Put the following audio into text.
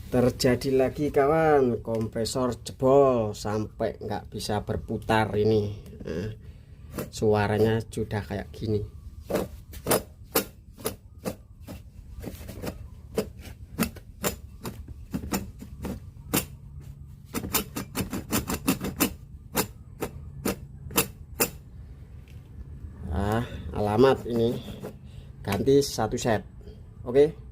Terjadi lagi kawan, kompresor jebol sampai nggak bisa berputar ini. Suaranya sudah kayak gini. Alamat ini ganti 1 set. Oke.